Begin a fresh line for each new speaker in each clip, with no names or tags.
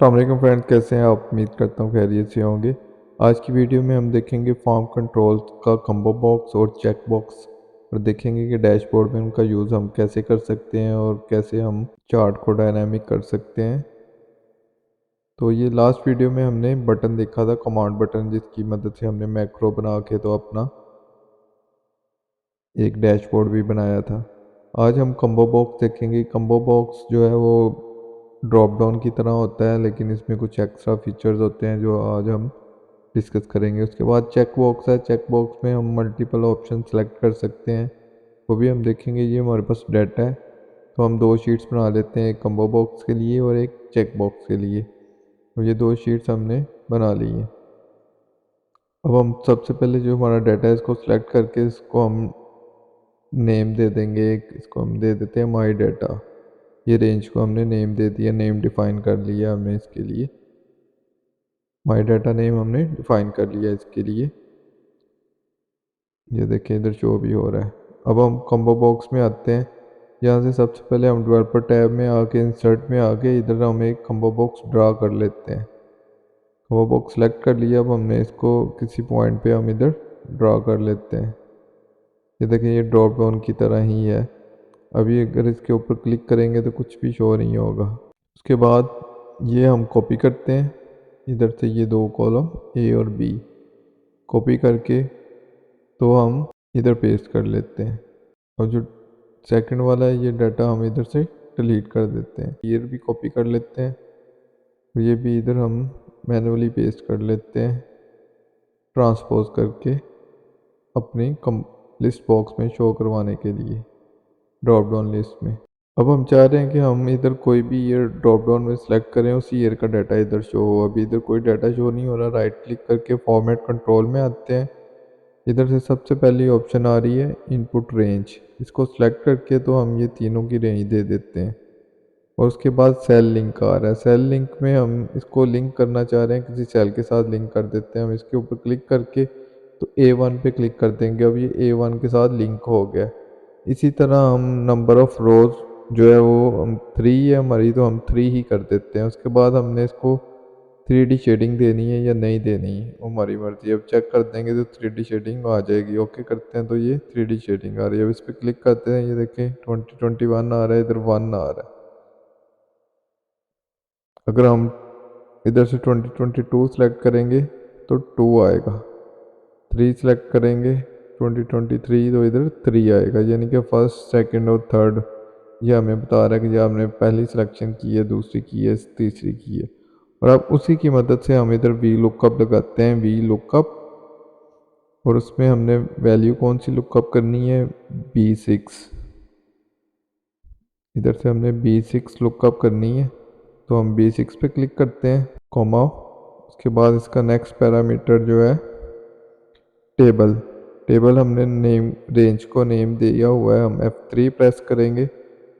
अस्सलाम वालेकुम फ्रेंड्स, कैसे हैं आप? उम्मीद करता हूँ खैरियत से होंगे। आज की वीडियो में हम देखेंगे फॉर्म कंट्रोल्स का कम्बो बॉक्स और चेक बॉक्स, और देखेंगे कि डैशबोर्ड में उनका यूज़ हम कैसे कर सकते हैं और कैसे हम चार्ट को डायनामिक कर सकते हैं। तो ये लास्ट वीडियो में हमने बटन देखा था, कमांड बटन, जिसकी मदद से हमने मैक्रो बना के तो अपना एक डैशबोर्ड भी बनाया था। आज हम कम्बो बॉक्स देखेंगे। कम्बो बॉक्स जो है वो ड्रॉप डाउन की तरह होता है, लेकिन इसमें कुछ एक्स्ट्रा फीचर्स होते हैं जो आज हम डिस्कस करेंगे। उसके बाद चेक बॉक्स है। चेक बॉक्स में हम मल्टीपल ऑप्शन सेलेक्ट कर सकते हैं, वो भी हम देखेंगे। ये हमारे पास डाटा है, तो हम दो शीट्स बना लेते हैं, एक कम्बो बॉक्स के लिए और एक चेक बॉक्स के लिए। तो ये दो शीट्स हमने बना ली हैं। अब हम सबसे पहले जो हमारा डाटा है इसको सिलेक्ट करके इसको हम नेम दे देंगे। इसको हम दे देते हैं माई डाटा। ये रेंज को हमने नेम दे दिया, नेम डिफाइन कर लिया हमने इसके लिए। माई डाटा नेम हमने डिफाइन कर लिया इसके लिए। ये देखें इधर शो भी हो रहा है। अब हम कम्बो बॉक्स में आते हैं। यहाँ से सबसे पहले हम डेवलपर टैब में आके इंसर्ट में आके इधर हम एक कम्बो बॉक्स ड्रा कर लेते हैं। कम्बो बॉक्स सेलेक्ट कर लिया। अब हमने इसको किसी पॉइंट पे हम इधर ड्रा कर लेते हैं। ये देखें ये ड्रॉप डाउन की तरह ही है। अभी अगर इसके ऊपर क्लिक करेंगे तो कुछ भी शो नहीं होगा। उसके बाद ये हम कॉपी करते हैं इधर से, ये दो कॉलम ए और बी कॉपी करके तो हम इधर पेस्ट कर लेते हैं। और जो सेकंड वाला है ये डाटा हम इधर से डिलीट कर देते हैं। ये भी कॉपी कर लेते हैं, ये भी इधर हम मैनुअली पेस्ट कर लेते हैं ट्रांसपोज करके अपनी लिस्ट बॉक्स में शो करवाने के लिए, ड्रॉप डाउन लिस्ट में। अब हम चाह रहे हैं कि हम इधर कोई भी ईयर ड्रॉप डाउन में सेलेक्ट करें, उसी ईयर का डाटा इधर शो हो। अभी इधर कोई डाटा शो नहीं हो रहा। राइट क्लिक करके फॉर्मेट कंट्रोल में आते हैं। इधर से सबसे पहली ऑप्शन आ रही है इनपुट रेंज। इसको सिलेक्ट करके तो हम ये तीनों की रेंज दे देते हैं। और उसके बाद सेल लिंक आ रहा है। सेल लिंक में हम इसको लिंक करना चाह रहे हैं, किसी सेल के साथ लिंक कर देते हैं। हम इसके ऊपर क्लिक करके तो A1 पे क्लिक कर देंगे। अब ये A1 के साथ लिंक हो गया। इसी तरह हम नंबर ऑफ़ रोज़ जो है वो हम 3 है हमारी, तो हम 3 ही कर देते हैं। उसके बाद हमने इसको 3D शेडिंग देनी है या नहीं देनी है, वो हमारी मर्ज़ी। अब चेक कर देंगे तो 3D शेडिंग आ जाएगी। ओके करते हैं तो ये 3D शेडिंग आ रही है। अब इस पर क्लिक करते हैं, ये देखें 2021 आ रहा है, इधर 1 आ रहा है। अगर हम इधर से 2022 सेलेक्ट करेंगे तो 2 आएगा। 3 सेलेक्ट करेंगे 2023 तो इधर 3 आएगा। यानी कि फर्स्ट, सेकंड और थर्ड ये हमें बता रहा है कि आपने पहली सिलेक्शन की है, दूसरी की है, तीसरी की है। और अब उसी की मदद से हम इधर वी लुकअप लगाते हैं, वी लुकअप। और उसमें हमने वैल्यू कौन सी लुकअप करनी है, B6। इधर से हमने B6 लुकअप करनी है, तो हम B6 पे क्लिक करते हैं, कॉमा। उसके बाद इसका नेक्स्ट पैरामीटर जो है टेबल। टेबल हमने नेम, रेंज को नेम दिया हुआ है। हम F3 प्रेस करेंगे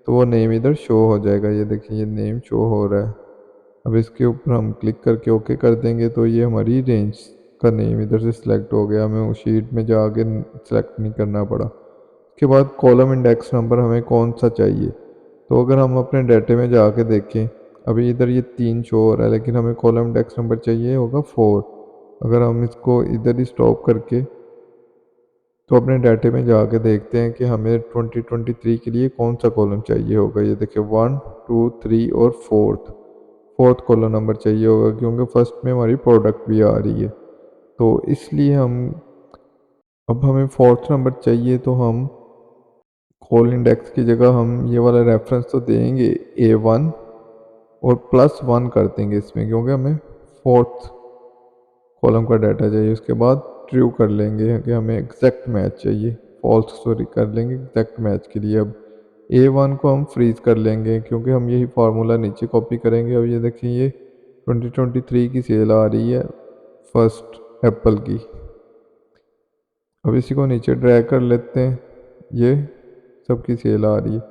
तो वो नेम इधर शो हो जाएगा। ये देखिए ये नेम शो हो रहा है। अब इसके ऊपर हम क्लिक करके ओके कर देंगे तो ये हमारी रेंज का नेम इधर से सिलेक्ट हो गया। हमें उस शीट में जाके सिलेक्ट नहीं करना पड़ा। उसके बाद कॉलम इंडेक्स नंबर हमें कौन सा चाहिए, तो अगर हम अपने डाटे में जाके देखें, अभी इधर ये 3 शो हो रहा है, लेकिन हमें कॉलम इंडेक्स नंबर चाहिए होगा 4। अगर हम इसको इधर ही स्टॉप करके तो अपने डाटे में जाके देखते हैं कि हमें 2023 के लिए कौन सा कॉलम चाहिए होगा। ये देखिए 1, 2, 3 और फोर्थ कॉलम नंबर चाहिए होगा, क्योंकि फर्स्ट में हमारी प्रोडक्ट भी आ रही है। तो इसलिए अब हमें फोर्थ नंबर चाहिए, तो हम कॉल इंडेक्स की जगह हम ये वाला रेफरेंस तो देंगे A1 और +1 कर देंगे इसमें, क्योंकि हमें फोर्थ कॉलम का डाटा चाहिए। उसके बाद ट्रू कर लेंगे कि हमें एग्जैक्ट मैच चाहिए, फॉल्स सॉरी कर लेंगे एग्जैक्ट मैच के लिए। अब A1 को हम फ्रीज कर लेंगे, क्योंकि हम यही फार्मूला नीचे कॉपी करेंगे। अब ये देखिए ये 2023 की सेल आ रही है फर्स्ट एप्पल की। अब इसी को नीचे ड्रैग कर लेते हैं, ये सबकी सेल आ रही है।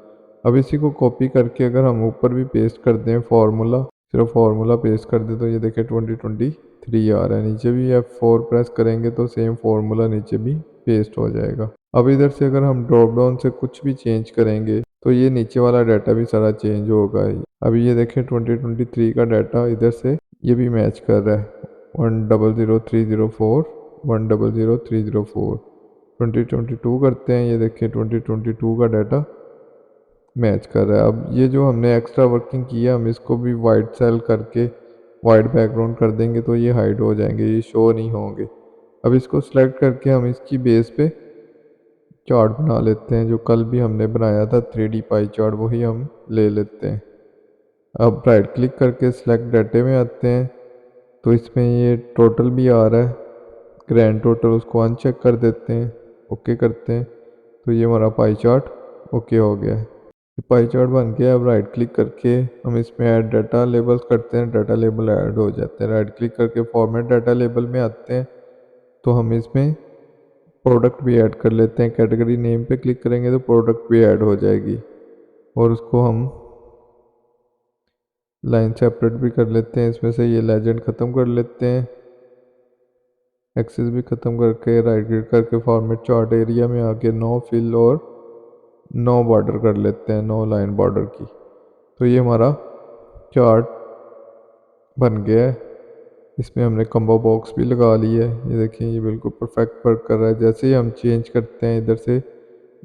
अब इसी को कॉपी करके अगर हम ऊपर भी पेस्ट कर दें फार्मूला, सिर्फ फार्मूला पेस्ट कर दें, तो ये देखिए 2023 आ रहा है। नीचे भी F4 प्रेस करेंगे तो सेम फार्मूला नीचे भी पेस्ट हो जाएगा। अब इधर से अगर हम ड्रॉप डाउन से कुछ भी चेंज करेंगे तो ये नीचे वाला डाटा भी सारा चेंज होगा। अभी ये देखें 2023 का डाटा इधर से ये भी मैच कर रहा है 100304 100304। 2022 करते हैं, ये देखिए 2022 का डाटा मैच कर रहा है। अब ये जो हमने एक्स्ट्रा वर्किंग किया हम इसको भी वाइट सेल करके वाइट बैकग्राउंड कर देंगे तो ये हाइड हो जाएंगे, ये शो नहीं होंगे। अब इसको सिलेक्ट करके हम इसकी बेस पे चार्ट बना लेते हैं, जो कल भी हमने बनाया था 3D पाई चार्ट वही हम ले लेते हैं। अब राइट क्लिक करके सिलेक्ट डाटे में आते हैं तो इसमें ये टोटल भी आ रहा है, ग्रैंड टोटल, उसको अनचेक कर देते हैं, ओके करते हैं तो ये हमारा पाई चार्ट ओके हो गया है। पाई चार्ट बन गया। अब राइट क्लिक करके हम इसमें ऐड डाटा लेबल्स करते हैं, डाटा लेबल ऐड हो जाते हैं। राइट क्लिक करके फॉर्मेट डाटा लेबल में आते हैं तो हम इसमें प्रोडक्ट भी ऐड कर लेते हैं। कैटेगरी नेम पे क्लिक करेंगे तो प्रोडक्ट भी ऐड हो जाएगी और उसको हम लाइन सेपरेट भी कर लेते हैं। इसमें से ये लेजेंड ख़त्म कर लेते हैं, एक्सेस भी ख़त्म करके राइट क्लिक करके फॉर्मेट चार्ट एरिया में आके नो फिल और नो बॉर्डर कर लेते हैं, नो लाइन बॉर्डर की। तो ये हमारा चार्ट बन गया है। इसमें हमने कम्बो बॉक्स भी लगा ली है, ये देखिए ये बिल्कुल परफेक्ट वर्क कर रहा है। जैसे ही हम चेंज करते हैं इधर से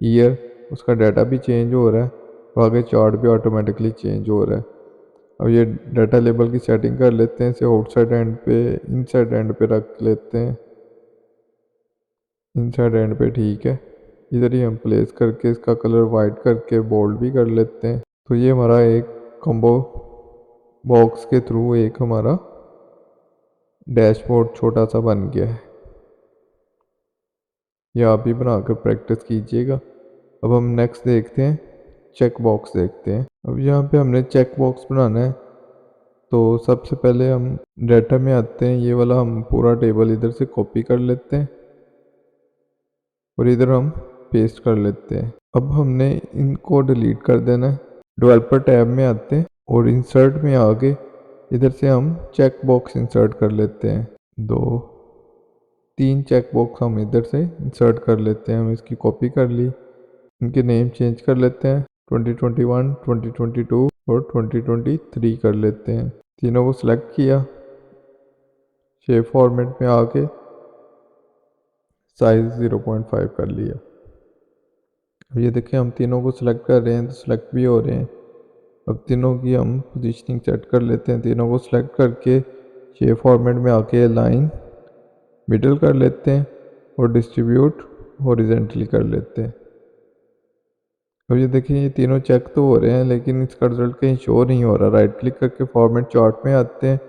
ईयर, उसका डाटा भी चेंज हो रहा है और आगे चार्ट भी ऑटोमेटिकली चेंज हो रहा है। अब ये डाटा लेबल की सेटिंग कर लेते हैं, इसे आउटसाइड एंड पे इनसाइड एंड पे रख लेते हैं। इनसाइड एंड पे ठीक है, इधर ही हम प्लेस करके इसका कलर वाइट करके बोल्ड भी कर लेते हैं। तो ये हमारा एक कॉम्बो बॉक्स के थ्रू एक हमारा डैशबोर्ड छोटा सा बन गया है। ये आप भी बनाकर प्रैक्टिस कीजिएगा। अब हम नेक्स्ट देखते हैं, चेक बॉक्स देखते हैं। अब यहाँ पे हमने चेक बॉक्स बनाना है तो सबसे पहले हम डाटा में आते हैं, ये वाला हम पूरा टेबल इधर से कॉपी कर लेते हैं और इधर हम पेस्ट कर लेते हैं। अब हमने इनको डिलीट कर देना है। डेवलपर टैब में आते हैं और इंसर्ट में आके इधर से हम चेक बॉक्स इंसर्ट कर लेते हैं। 3 चेक बॉक्स हम इधर से इंसर्ट कर लेते हैं। हम इसकी कॉपी कर ली, इनके नेम चेंज कर लेते हैं, 2021, 2022 और 2023 कर लेते हैं। तीनों को सिलेक्ट किया, शेप फॉर्मेट में आके साइज 0.5 कर लिया। अब ये देखिए हम तीनों को सिलेक्ट कर रहे हैं तो सिलेक्ट भी हो रहे हैं। अब तीनों की हम पोजीशनिंग सेट कर लेते हैं। तीनों को सिलेक्ट करके शेप फॉर्मेट में आके लाइन मिडल कर लेते हैं और डिस्ट्रीब्यूट हॉरिजेंटली कर लेते हैं। अब ये देखिए ये तीनों चेक तो हो रहे हैं लेकिन इसका रिजल्ट कहीं शो नहीं हो रहा। राइट क्लिक करके फॉर्मेट चार्ट में आते हैं,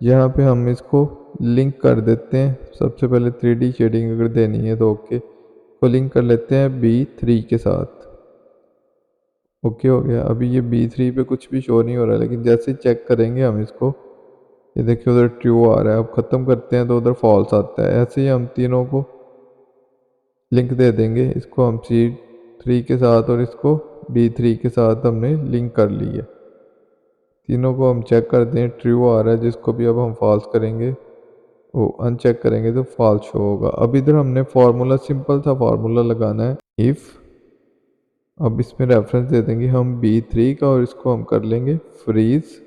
यहाँ पे हम इसको लिंक कर देते हैं। सबसे पहले 3D शेडिंग अगर देनी है तो ओके को लिंक कर लेते हैं B3 के साथ। ओके हो गया। अभी ये B3 पे कुछ भी शो नहीं हो रहा लेकिन जैसे ही चेक करेंगे हम इसको, ये देखिए उधर ट्रू आ रहा है। अब ख़त्म करते हैं तो उधर फॉल्स आता है। ऐसे ही हम तीनों को लिंक दे देंगे, इसको हम C3 के साथ और इसको B3 के साथ हमने लिंक कर ली है। तीनों को हम चेक कर दें, ट्रू आ रहा है, जिसको भी अब हम फॉल्स करेंगे वो अनचेक करेंगे तो फॉल्स शो होगा। अब इधर हमने फार्मूला, सिंपल सा फार्मूला लगाना है, इफ़। अब इसमें रेफरेंस दे देंगे हम B3 का और इसको हम कर लेंगे फ्रीज।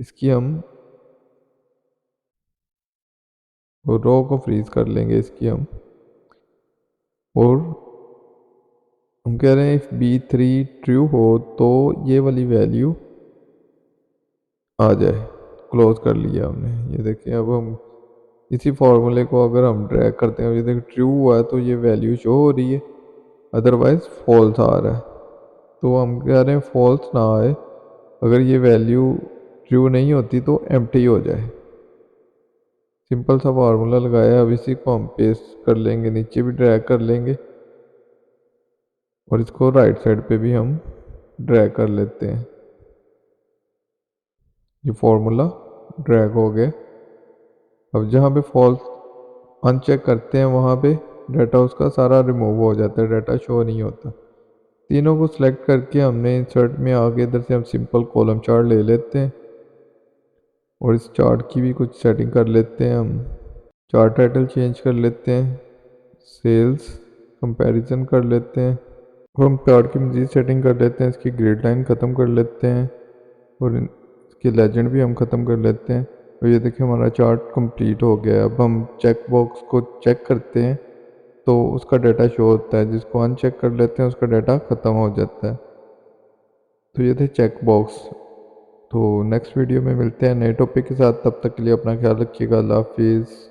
इसकी हम रो को फ्रीज कर लेंगे इसकी हम, और हम कह रहे हैं इफ़ B3 ट्रू हो तो ये वाली वैल्यू आ जाए। क्लोज कर लिया हमने। ये देखिए अब हम इसी फार्मूले को अगर हम ड्रैग करते हैं, ये देखिए ट्रू हुआ है तो ये वैल्यू शो हो रही है, अदरवाइज फॉल्स आ रहा है। तो हम कह रहे हैं फॉल्स ना आए, अगर ये वैल्यू ट्रू नहीं होती तो एम्प्टी हो जाए। सिंपल सा फार्मूला लगाया। अब इसी को हम पेस्ट कर लेंगे, नीचे भी ड्रैग कर लेंगे और इसको राइट साइड पे भी हम ड्रैग कर लेते हैं। ये फार्मूला ड्रैग हो गया। अब जहाँ पे फॉल्स अनचेक करते हैं वहाँ पे डाटा उसका सारा रिमूव हो जाता है, डाटा शो नहीं होता। तीनों को सिलेक्ट करके हमने इंसर्ट में आगे इधर से हम सिंपल कॉलम चार्ट ले लेते हैं और इस चार्ट की भी कुछ सेटिंग कर लेते हैं हम। चार्ट टाइटल चेंज कर लेते हैं, सेल्स कंपैरिजन कर लेते हैं और हम कार्ड की मज़ीद सेटिंग कर लेते हैं। इसकी ग्रिड लाइन ख़त्म कर लेते हैं और इसकी लेजेंड भी हम ख़त्म कर लेते हैं। और ये देखिए हमारा चार्ट कंप्लीट हो गया है। अब हम चेक बॉक्स को चेक करते हैं तो उसका डाटा शो होता है, जिसको अनचेक कर लेते हैं उसका डाटा ख़त्म हो जाता है। तो ये थे चेक बॉक्स। तो नेक्स्ट वीडियो में मिलते हैं नए टॉपिक के साथ, तब तक के लिए अपना ख्याल रखिएगा। अल्लाह हाफिज़।